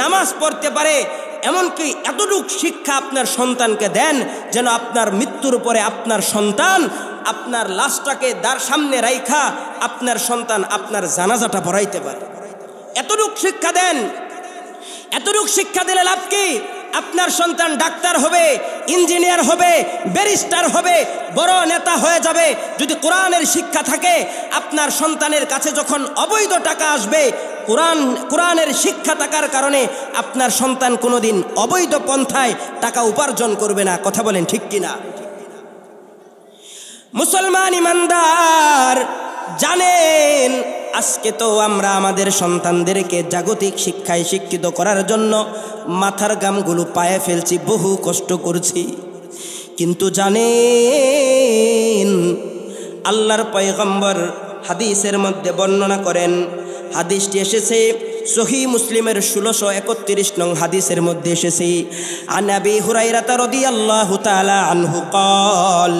নামাজ পড়তে পারে, এমনকি এতটুকু শিক্ষা আপনার সন্তানকে দেন যেন আপনার মৃত্যুর পরে আপনার সন্তান আপনার লাশটাকে দ্বার সামনে রাইখা আপনার সন্তান আপনার জানাজাটা পড়াইতে পারে। এতটুকু শিক্ষা দেন। এতটুকু শিক্ষা দিলে লাভ কি? আপনার সন্তান ডাক্তার হবে, ইঞ্জিনিয়ার হবে, ব্যারিস্টার হবে, বড় নেতা হয়ে যাবে। যদি কোরআনের শিক্ষা থাকে, আপনার সন্তানের কাছে যখন অবৈধ টাকা আসবে, কোরআনের শিক্ষা থাকার কারণে আপনার সন্তান কোনোদিন অবৈধ পন্থায় টাকা উপার্জন করবে না। কথা বলেন ঠিক কিনা? মুসলমান ইমানদার জানেন, আজকে তো আমরা আমাদের সন্তানদেরকে জাগতিক শিক্ষায় শিক্ষিত করার জন্য মাথার ঘামগুলো পায়ে ফেলছি, বহু কষ্ট করছি। কিন্তু জানেন, আল্লাহর পয়গম্বর হাদিসের মধ্যে বর্ণনা করেন, হাদিসটি এসেছে সহিহ মুসলিমের 1631 নং হাদিসের মধ্যে এসেছে, আন আবি হুরায়রা রাদিয়াল্লাহু তাআলা আনহু قال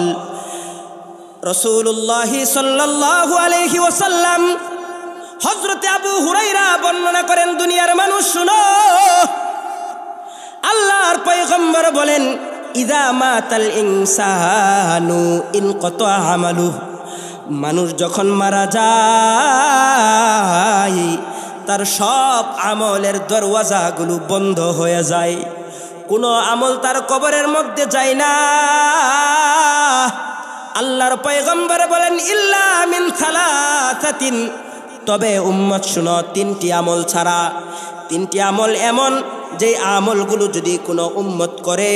রাসূলুল্লাহ সাল্লাল্লাহু আলাইহি ওয়াসাল্লাম, হযরত আবু হুরায়রা বর্ণনা করেন, দুনিয়ার মানুষ শুনো, আল্লাহর পয়গম্বর বলেন, ইযা মাতাল ইনসানু ইনকাতা আমালুহু, মানুষ যখন মারা যায় তার সব আমলের দরওয়াজাগুলো বন্ধ হয়ে যায়, কোনো আমল তার কবরের মধ্যে যায় না। আল্লাহর পয়গম্বর বলেন, ইল্লা মিন সালাসাতিন, তবে উম্মত শুনো, 3টি আমল ছাড়া। 3টি আমল এমন যে আমলগুলো যদি কোনো উম্মত করে,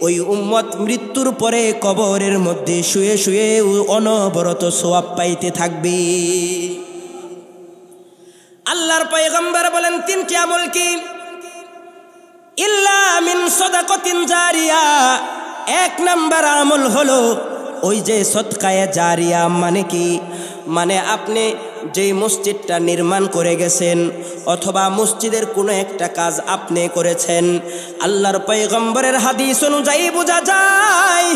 ওই উম্মত মৃত্যুর পরে কবরের মধ্যে শুয়ে শুয়ে অনবরত সওয়াব পাইতে থাকবে। আল্লাহর পয়গম্বর বলেন 3টি আমল কি? ইল্লা মিন সাদাকাতিন জারিয়া, 1 নাম্বার আমল হলো ওই যে সদকায়ে জারিয়া। মানে কি? মানে আপনি যেই মসজিদটা নির্মাণ করে গেছেন অথবা মসজিদের কোনো একটা কাজ আপনি করেছেন, আল্লাহর পয়গম্বরের হাদিস অনুযায়ী বোঝা যায়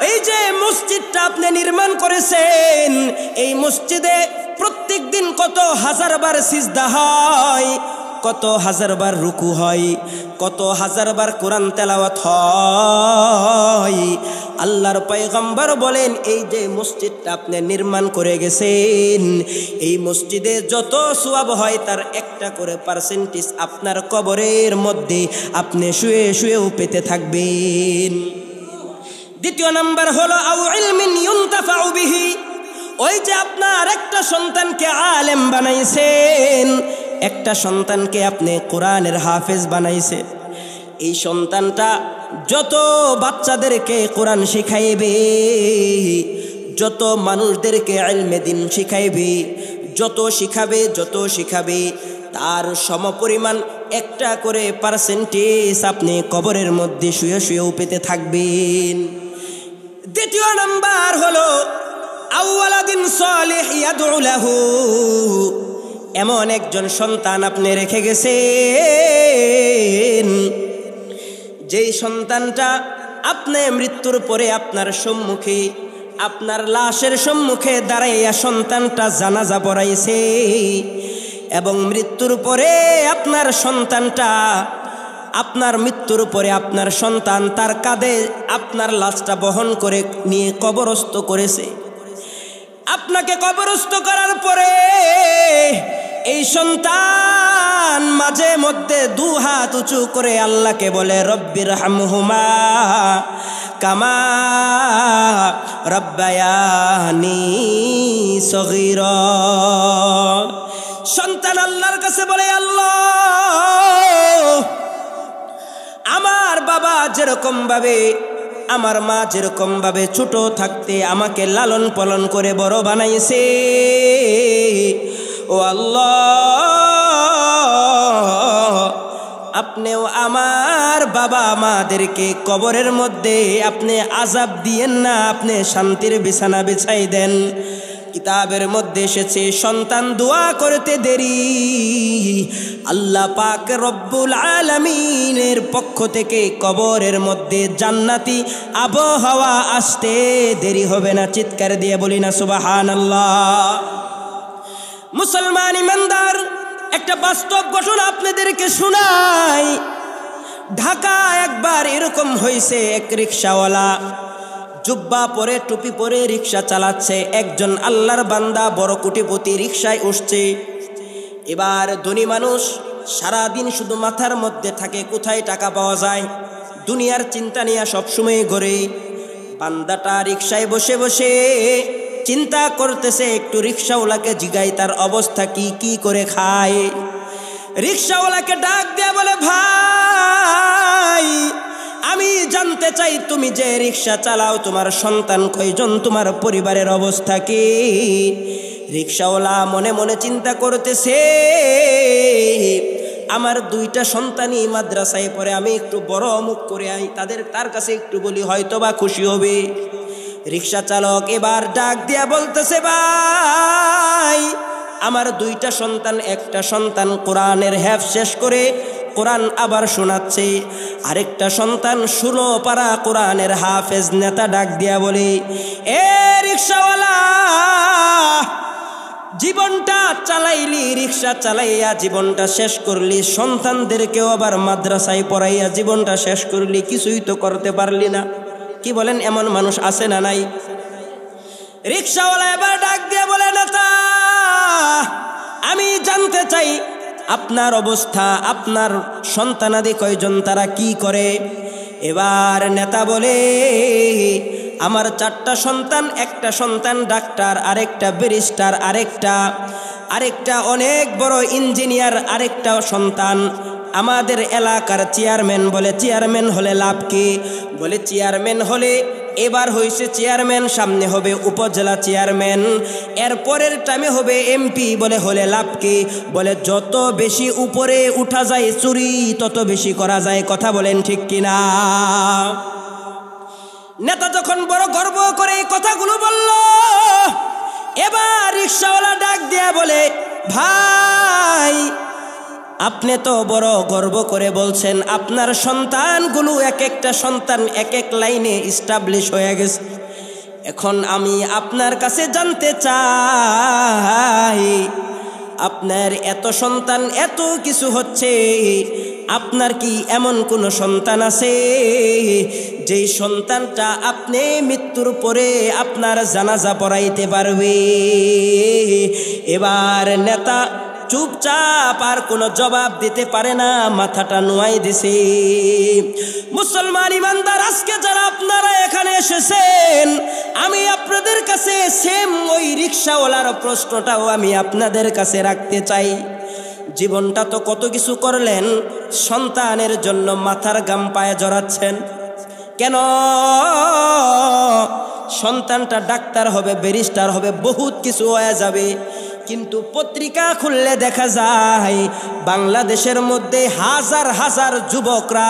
এই যে মসজিদটা আপনি নির্মাণ করেছেন, এই মসজিদে প্রত্যেক দিন কত হাজারবার সিজদা হয়, কত হাজারবার রুকু হয়, কত হাজারবার কোরআন তেলাওয়াত হয়। আল্লাহর পয়গম্বর বলেন, এই যে মসজিদটা আপনি নির্মাণ করে গেছেন, এই মসজিদে যত সওয়াব হয় তার 1টা করে পার্সেন্টেজ আপনার কবরের মধ্যে আপনি শুয়ে শুয়েও পেতে থাকবেন। 2 নাম্বার হলো আউ ইলমিন ইউনতাফাউ বিহি, ওই যে আপনার একটা সন্তানকে আলেম বানাইছেন, একটা সন্তানকে আপনি কোরআনের হাফেজ বানাইছে, এই সন্তানটা যত বাচ্চাদেরকে কোরআন শিখাইবে, যত মানুষদেরকে ইলমে দ্বীন শিখাইবে, যত শিখাবে তার সমপরিমাণ 1টা করে পার্সেন্টেজ আপনি কবরের মধ্যে শুয়ে শুয়েও পেতে থাকবেন। 2 নাম্বার হলো আওয়ালাদিন সালিহ ইয়াদউ লাহু, এমন একজন সন্তান আপনি রেখে গেছেন, যেই সন্তানটা আপনি মৃত্যুর পরে আপনার সম্মুখে, আপনার লাশের সম্মুখে দাঁড়াইয়া সন্তানটা জানাজা পড়াইছে, এবং মৃত্যুর পরে আপনার সন্তানটা, আপনার মৃত্যুর পরে আপনার সন্তান তার কাঁধে আপনার লাশটা বহন করে নিয়ে কবরস্থ করেছে। আপনাকে কবরস্থ করার পরে এই সন্তান মাঝে মধ্যে 2 হাত উঁচু করে আল্লাহকে বলে, রব্বির হামহুমা কামা রব্বায়ানি সগীরা। সন্তান আল্লাহর কাছে বলে, আল্লাহ, আমার বাবা যেরকম ভাবে, আমার মা যেরকম ভাবে ছোট থাকতে আমাকে লালন পালন করে বড় বানাইছে, ও আল্লাহ, আপনিও আমার বাবা মাদেরকে কবরের মধ্যে আপনি আযাব দিয়েন না, আপনি শান্তির বিছানা বিছাই দেন। কিতাবের মধ্যে এসেছে, সন্তান দোয়া করতে দেরি, আল্লাহ পাক রব্বুল আলামিনের পক্ষ থেকে কবরের মধ্যে জান্নাতি আবহাওয়া আসতে দেরি হবে না। চিৎকার দিয়ে বলি না সুবহানাল্লাহ। মুসলমান ইমানদার, একটা বাস্তব ঘটনা আপনাদেরকে শোনাই। ঢাকা একবার এরকম হয়েছে, এক রিকশাওয়ালা জুব্বা পরে টুপি পরে রিকশা চালাচ্ছে, একজন আল্লাহর বান্দা বড় কোটিপতি রিকশায় উঠছে। এবার ধনী মানুষ সারাদিন শুধু মাথার মধ্যে থাকে কোথায় টাকা পাওয়া যায়, দুনিয়ার চিন্তা নিয়ে সবসময় ঘোরে। বান্দাটা রিকশায় বসে বসে চিন্তা করতেছে, একটু রিকশাওয়ালাকে জিগাই তার অবস্থা কি, কি করে খায়। রিকশাওয়ালাকে ডাক দেয়া বলে, ভাই, আমি জানতে চাই তুমি যে রিকশা চালাও, তোমার সন্তান কয়জন, তোমার পরিবারের অবস্থা কি? রিকশাওয়ালা মনে মনে চিন্তা করতেছে, আমার 2টা সন্তানই মাদ্রাসায় পড়ে, আমি একটু বড় অমুক করে আই, তার কাছে একটু বলি, হয়তো বা খুশি হবে। রিকশা চালক এবার ডাক দিয়া বলতেছে, ভাই, আমার দুইটা সন্তান, একটা সন্তান কোরআনের হেফজ শেষ করে কোরআন আবার শোনাচ্ছে, আরেকটা সন্তান 16 পারা কোরআনের হাফেজ। নেতা ডাক দিয়া বলে, এ রিকশাওয়ালা, জীবনটা চালাইলি, রিকশা চালাইয়া জীবনটা শেষ করলি, সন্তানদেরকেও আবার মাদ্রাসায় পড়াইয়া জীবনটা শেষ করলি, কিছুই তো করতে পারলি না। কি বলেন, এমন মানুষ আছে না নাই? রিকশাওয়ালা এবার ডাক দিয়ে বলে, নেতা, আমি জানতে চাই আপনার অবস্থা, আপনার সন্তানাদি কয়জন, তারা কি করে? এবার নেতা বলে, আমার 4টা সন্তান, একটা সন্তান ডাক্তার, আরেকটা ব্যারিস্টার, আরেকটা অনেক বড় ইঞ্জিনিয়ার, আরেকটা সন্তান আমাদের এলাকার চেয়ারম্যান। বলে চেয়ারম্যান হলে লাভ কি? বলে চেয়ারম্যান হলে এবার হয়েছে চেয়ারম্যান, সামনে হবে উপজেলা চেয়ারম্যান, এর পরের টাইমে হবে এমপি। বলে হলে লাভ কি? বলে যত বেশি উপরে উঠা যায় চুরি তত বেশি করা যায়। কথা বলেন ঠিক কিনা? নেতা যখন বড় গর্ব করে এই কথাগুলো বলল, এবার রিকশাওয়ালা ডাক দিয়া বলে, ভাই, আপনি তো বড় গর্ব করে বলছেন আপনার সন্তানগুলো এক একটা সন্তান এক এক লাইনে ইস্টাবলিশ হয়ে গেছে। এখন আমি আপনার কাছে জানতে চাই, আপনার এত সন্তান, এত কিছু হচ্ছে, আপনার কি এমন কোন সন্তান আছে যেই সন্তানটা আপনি মৃত্যুর পরে আপনার জানাজা পড়াইতে পারবে? এবার নেতা চুপচাপ, আর কোনো জবাব দিতে পারে না, মাথাটা নোয়াই দিছে। মুসলমান ইমানদার, আজকে যারা আপনারা এখানে এসেছেন, আমি আপনাদের কাছে সেম ওই রিকশাওয়ালার প্রশ্নটাও আমি আপনাদের কাছে রাখতে চাই। জীবনটা তো কত কিছু করলেন, সন্তানের জন্য মাথার গাম পায়ে জড়াচ্ছেন কেন? সন্তানটা ডাক্তার হবে, ব্যারিস্টার হবে, বহুত কিছু হয়ে যাবে, কিন্তু পত্রিকা খুললে দেখা যায় বাংলাদেশের মধ্যে হাজার হাজার যুবকরা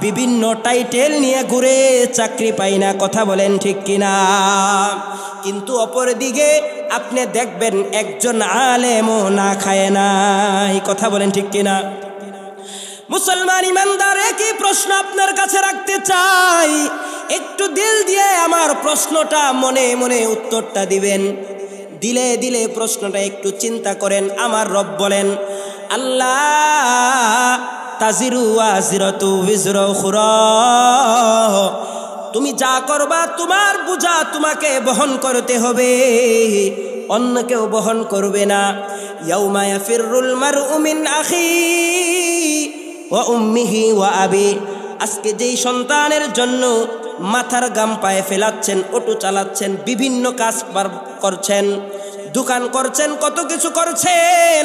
বিভিন্ন টাইটেল নিয়ে ঘুরে, চাকরি পায় না। কথা বলেন ঠিক কিনা? কিন্তু অপরদিকে আপনি দেখবেন একজন আলেমও না খায় নাই। কথা বলেন ঠিক কিনা? মুসলমান ইমানদার, একই প্রশ্ন আপনার কাছে রাখতে চাই, একটু দিল দিয়ে আমার প্রশ্নটা মনে মনে উত্তরটা দিবেন। দিলে দিলে প্রশ্নটা একটু চিন্তা করেন। আমার রব বলেন, আল্লাহ তাজিরু ওয়াজিরাতু বিজরা উখরা, তুমি যা করবা তোমার বোঝা তোমাকে বহন করতে হবে, অন্য কেউ বহন করবে না। ইয়াউমা ইয়াফিরুল মারউ মিন আখিহি ওয়া উম্মিহি ওয়া আবি, আজকে যেই সন্তানের জন্য মাথার গাম পায়ে ফেলাচ্ছেন, অটো চালাচ্ছেন, বিভিন্ন কাজ করছেন, দোকান করছেন, কত কিছু করছেন,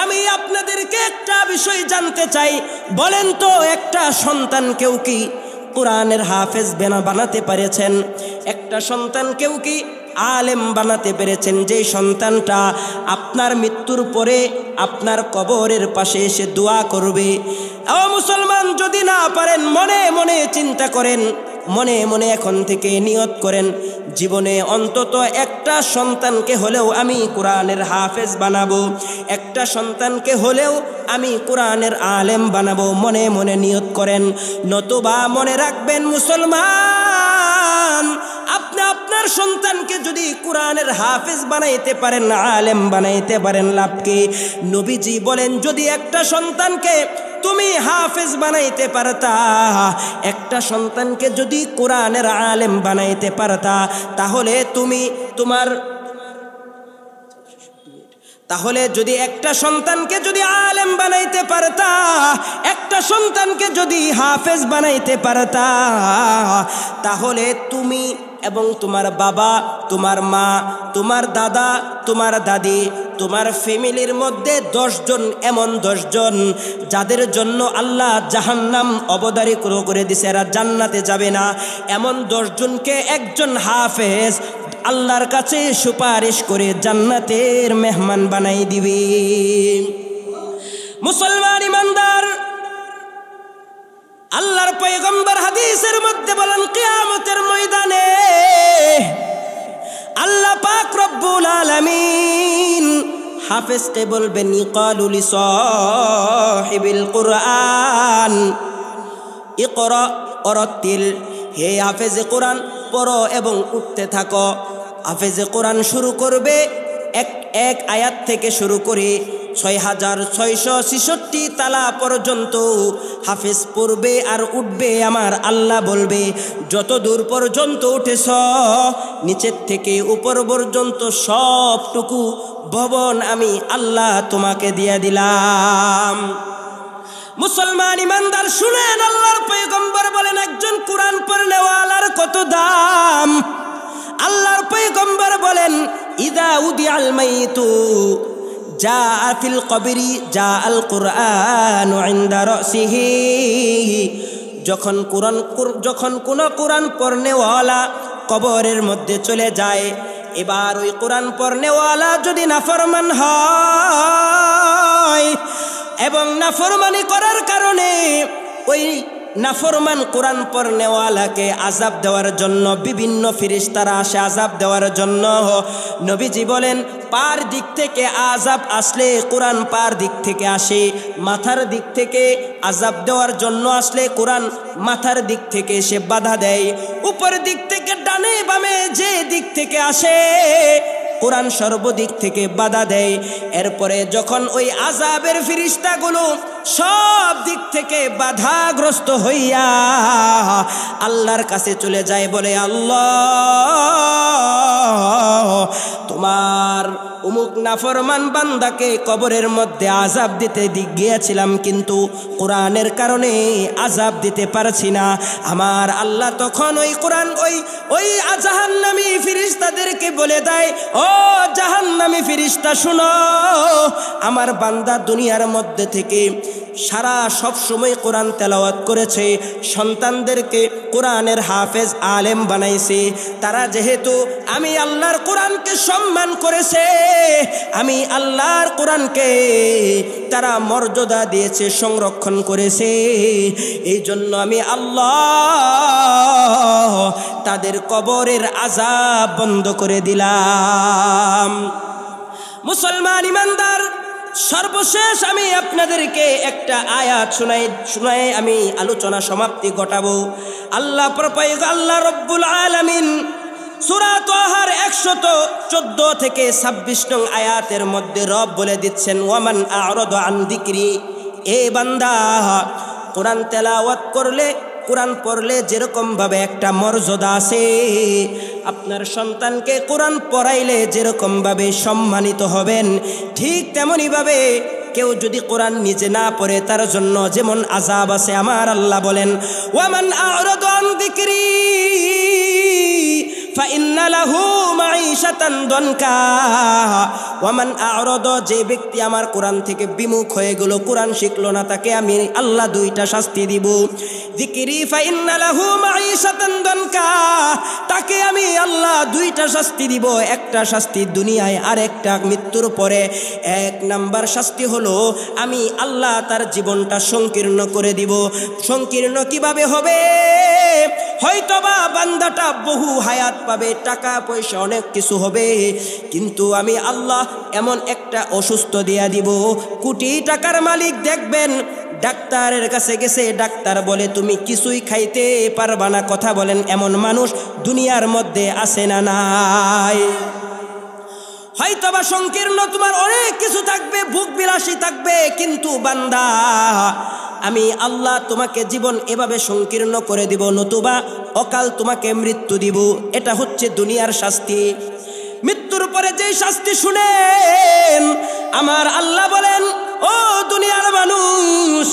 আমি আপনাদেরকে একটা বিষয় জানতে চাই, বলেন তো একটা সন্তানকেও কি কোরআনের হাফেজ বানাতে পেরেছেন? একটা সন্তানকেও কি আলেম বানাতে পেরেছেন? যে সন্তানটা আপনার মৃত্যুর পরে আপনার কবরের পাশে এসে দোয়া করবে। ও মুসলমান, যদি না পারেন মনে মনে চিন্তা করেন, মনে মনে এখন থেকে নিয়ত করেন, জীবনে অন্তত একটা সন্তানকে হলেও আমি কোরআনের হাফেজ বানাবো, একটা সন্তানকে হলেও আমি কোরআনের আলেম বানাবো। মনে মনে নিয়ত করেন। নতুবা মনে রাখবেন মুসলমান, আপনি আপনার সন্তানকে যদি কোরআনের হাফেজ বানাইতে পারেন, আলেম বানাইতে পারেন, লাভ কি? নবীজি বলেন, যদি একটা সন্তানকে তুমি হাফেজ বানাইতে পারতা, একটা সন্তানকে যদি কোরআনের আলেম বানাইতে পারতা, তাহলে যদি একটা সন্তানকে যদি আলেম বানাইতে পারতা, একটা সন্তানকে যদি হাফেজ বানাইতে পারতা, তাহলে তুমি এবং তোমার বাবা, তোমার মা, তোমার দাদা, তোমার দাদি, তোমার ফ্যামিলির মধ্যে 10 জন, এমন 10 জন যাদের জন্য আল্লাহ জাহান্নাম অবধারিত করে দিছে, এরা জান্নাতে যাবে না, এমন 10 জনকে একজন হাফেজ আল্লাহর কাছে সুপারিশ করে জান্নাতের মেহমান বানাই দিবে। মুসলমান ইমানদার, আল্লাহর পয়গম্বর হাদিসের মধ্যে বলেন, কিয়ামতের ময়দানে আল্লাহ পাক রব্বুল আলামিন হাফেজকে বলবেন ইকালু লিসাহিবিল কুরআন ইকরা ওয়ারাতিল, হে হাফেজে কোরআন পড়ো এবং উঠতে থাকো। হাফেজে কোরআন শুরু করবে এক আয়াত থেকে শুরু করে 6666 তালা পর্যন্ত হাফেজ পড়বে আর উঠবে। আমার আল্লাহ বলবে যত দূর পর্যন্ত উঠেছ নিচের থেকে উপর পর্যন্ত সবটুকু ভবন আমি আল্লাহ তোমাকে দিয়ে দিলাম। মুসলমান ইমানদার শুনেন, আল্লাহর পয়গম্বর বলেন একজন কোরআন পড়নেওয়ালার কত দাম। আল্লাহর পয়গম্বর বলেন ইদা উদিয়াল মাইতু জাআ ফিল কবরি জাআল কুরআনু ইনদা রাসিহি, যখন কোন কোরআন পড়নেওয়ালা কবরের মধ্যে চলে যায়, এবার ওই কোরআন পড়নেওয়ালা যদি নাফরমান হয় এবং নাফরমানি করার কারণে ওই নাফরমান কোরআন পড়নেওয়ালাকে আযাব দেওয়ার জন্য বিভিন্ন ফেরেশতারা আসে আযাব দেওয়ার জন্য। নবীজি বলেন পার দিক থেকে আযাব আসলে কোরআন পার দিক থেকে আসে, মাথার দিক থেকে আযাব দেওয়ার জন্য আসলে কোরআন মাথার দিক থেকে সে বাধা দেয়, উপর দিক থেকে ডানে বামে যে দিক থেকে আসে কোরআন সর্বদিক থেকে বাধা দেয়। এরপরে যখন ওই আযাবের ফেরেশতাগুলো সব দিক থেকে বাধাগ্রস্ত হইয়া আল্লাহর কাছে চলে যায়, বলে আল্লাহ তোমার অমুক নাফরমান বান্দাকে কবরের মধ্যে আযাব দিতে গিয়েছিলাম, কিন্তু কোরআনের কারণে আযাব দিতে পারছি না। আমার আল্লাহ তখন ওই কোরআন ওই জাহান্নামী ফেরেশতাদেরকে বলে দেয়, ও জাহান্নামী ফেরেশতা শুনো, আমার বান্দা দুনিয়ার মধ্যে থেকে সারা সব সময় কোরআন তেলাওয়াত করেছে, সন্তানদেরকে কোরআনের হাফেজ আলেম বানাইছে, তারা যেহেতু আমি আল্লাহর কোরআনকে সম্মান করেছে, আমি আল্লাহর কোরআনকে তারা মর্যাদা দিয়েছে, সংরক্ষণ করেছে, এই জন্য আমি আল্লাহ তাদের কবরের আযাব বন্ধ করে দিলাম। মুসলমান ইমানদার, সর্বশেষ আমি আপনাদেরকে একটা আয়াত শুনাই আমি আলোচনা সমাপ্তি ঘটাবো। আল্লাহ রব্বুল আলামিন সূরা তাহার 114 থেকে 26 নং আয়াতের মধ্যে রব বলে দিচ্ছেন, ওয়ামান আ'রাদা আন যিকরি, এ বান্দা কোরআন তেলাওয়াত করলে কোরআন পড়লে যেরকম ভাবে একটা মর্যাদা আছে, আপনার সন্তানকে কোরআন পড়াইলে যেরকম ভাবে সম্মানিত হবেন, ঠিক তেমনি ভাবে কেউ যদি কোরআন নিজে না পড়ে তার জন্য যেমন আযাব আছে। আমার আল্লাহ বলেন ওয়ামান আ'রাদা আন যিকরি ফাইন্না লাহু মাঈশাতান দনকা, ওয়ামান আ'রাদা, যে ব্যক্তি আমার কোরআন থেকে বিমুখ হয়ে গেল, কোরআন শিখলো না, তাকে আমি আল্লাহ দুইটা শাস্তি দিব। যিকরি ফাইন্না লাহু মাঈশাতান দনকা, তাকে আমি আল্লাহ দুইটা শাস্তি দিব, একটা শাস্তি দুনিয়ায় আর একটা মৃত্যুর পরে। এক নাম্বার শাস্তি হলো আমি আল্লাহ তার জীবনটা সংকীর্ণ করে দিব। সংকীর্ণ কিভাবে হবে? হয়তোবা বান্দাটা বহু হায়াত পাবে, টাকা পয়সা অনেক কিছু হবে, কিন্তু আমি আল্লাহ এমন একটা অসুস্থ দিয়া দিব, কোটি টাকার মালিক দেখবেন ডাক্তারের কাছে গেছে, ডাক্তার বলে তুমি কিছুই খাইতে পারবা না। কথা বলেন, এমন মানুষ দুনিয়ার মধ্যে আছে না নাই? হয়তোবা সংকীর্ণ তোমার অনেক কিছু থাকবে, ভোগ বিলাসী থাকবে, কিন্তু বান্দা আমি আল্লাহ তোমাকে জীবন এভাবে সংকীর্ণ করে দিব, নতুবা অকাল তোমাকে মৃত্যু দিব। এটা হচ্ছে দুনিয়ার শাস্তি। মৃত্যুর পরে যে শাস্তি শুনেন, আমার আল্লাহ বলেন ও দুনিয়ার মানুষ,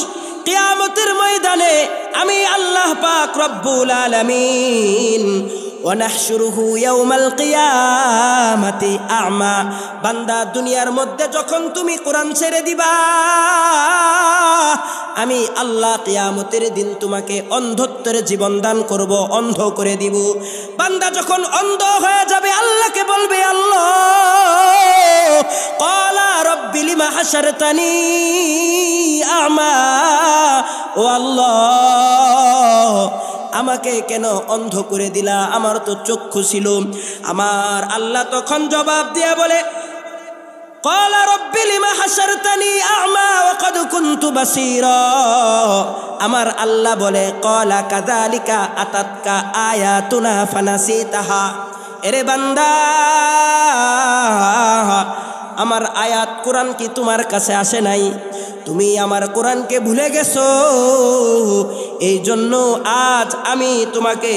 কিয়ামতের ময়দানে আমি আল্লাহ পাক রব্বুল আলামিন ওয়ানাহশুরুহু ইয়াউমাল কিয়ামাতি আ'মা, বান্দা দুনিয়ার মধ্যে যখন তুমি কোরআন ছেড়ে দিবা, আমি আল্লাহ কিয়ামতের দিন তোমাকে অন্ধত্বের জীবন দান করব, অন্ধ করে দিব। বান্দা যখন অন্ধ হয়ে যাবে, আল্লাহকে বলবে আল্লাহ ক্বালা রাব্বি লিমা হাশারতানি আ'মা, ও আল্লাহ আমাকে কেন অন্ধ করে দিলা, আমার তো চক্ষু ছিল। আমার আল্লাহ তখন জবাব দিয়া বলে ক্বালা রাব্বি লিমা হাশারতানি আ'মা ওয়া ক্বাদ কুনতু বাসীরা। আমার আল্লাহ বলে ক্বালা কাযালিকা আতাতকা আয়াতুনা ফানাসিতাহা। এরে বান্দা, আমার আয়াত কোরআন কি তোমার কাছে আসে নাই? তুমি আমার কোরআনকে ভুলে গেছো, এই জন্য আজ আমি তোমাকে